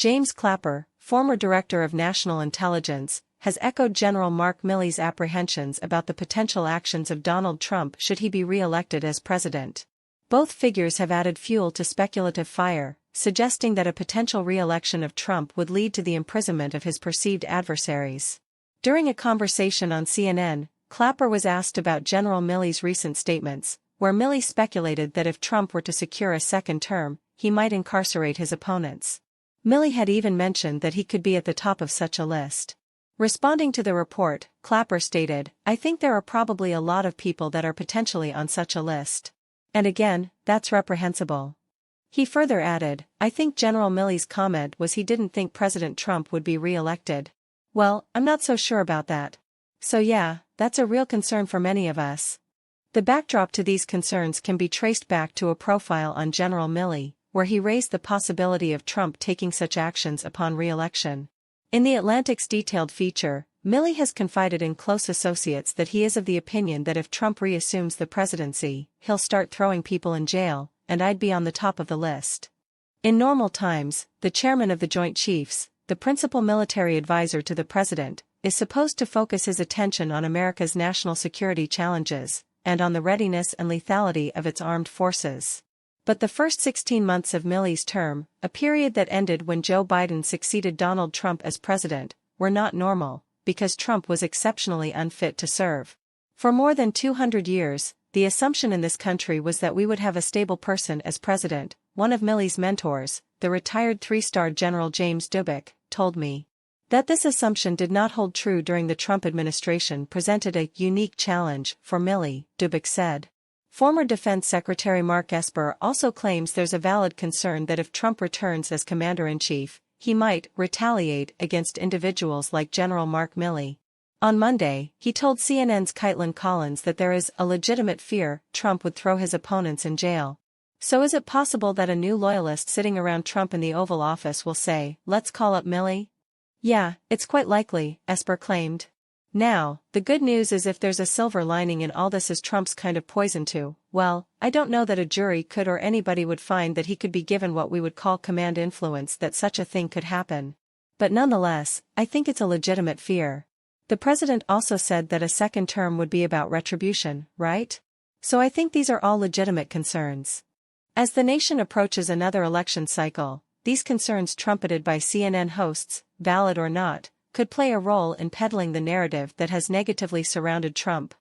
James Clapper, former Director of National Intelligence, has echoed General Mark Milley's apprehensions about the potential actions of Donald Trump should he be re-elected as president. Both figures have added fuel to speculative fire, suggesting that a potential re-election of Trump would lead to the imprisonment of his perceived adversaries. During a conversation on CNN, Clapper was asked about General Milley's recent statements, where Milley speculated that if Trump were to secure a second term, he might incarcerate his opponents. Milley had even mentioned that he could be at the top of such a list. Responding to the report, Clapper stated, "I think there are probably a lot of people that are potentially on such a list. And again, that's reprehensible." He further added, "I think General Milley's comment was he didn't think President Trump would be re-elected. Well, I'm not so sure about that. So yeah, that's a real concern for many of us." The backdrop to these concerns can be traced back to a profile on General Milley, where he raised the possibility of Trump taking such actions upon re-election. In The Atlantic's detailed feature, Milley has confided in close associates that he is of the opinion that if Trump reassumes the presidency, he'll start throwing people in jail, and I'd be on the top of the list. In normal times, the chairman of the Joint Chiefs, the principal military advisor to the president, is supposed to focus his attention on America's national security challenges, and on the readiness and lethality of its armed forces. But the first 16 months of Milley's term, a period that ended when Joe Biden succeeded Donald Trump as president, were not normal, because Trump was exceptionally unfit to serve. For more than 200 years, the assumption in this country was that we would have a stable person as president. One of Milley's mentors, the retired three-star General James Dubik, told me that this assumption did not hold true during the Trump administration presented a unique challenge for Milley, Dubik said. Former Defense Secretary Mark Esper also claims there's a valid concern that if Trump returns as commander-in-chief, he might retaliate against individuals like General Mark Milley. On Monday, he told CNN's Caitlin Collins that there is a legitimate fear Trump would throw his opponents in jail. So is it possible that a new loyalist sitting around Trump in the Oval Office will say, "Let's call up Milley"? Yeah, it's quite likely, Esper claimed. Now, the good news is if there's a silver lining in all this is Trump's kind of poison too, well, I don't know that a jury could or anybody would find that he could be given what we would call command influence that such a thing could happen. But nonetheless, I think it's a legitimate fear. The president also said that a second term would be about retribution, right? So I think these are all legitimate concerns. As the nation approaches another election cycle, these concerns trumpeted by CNN hosts, valid or not, could play a role in peddling the narrative that has negatively surrounded Trump.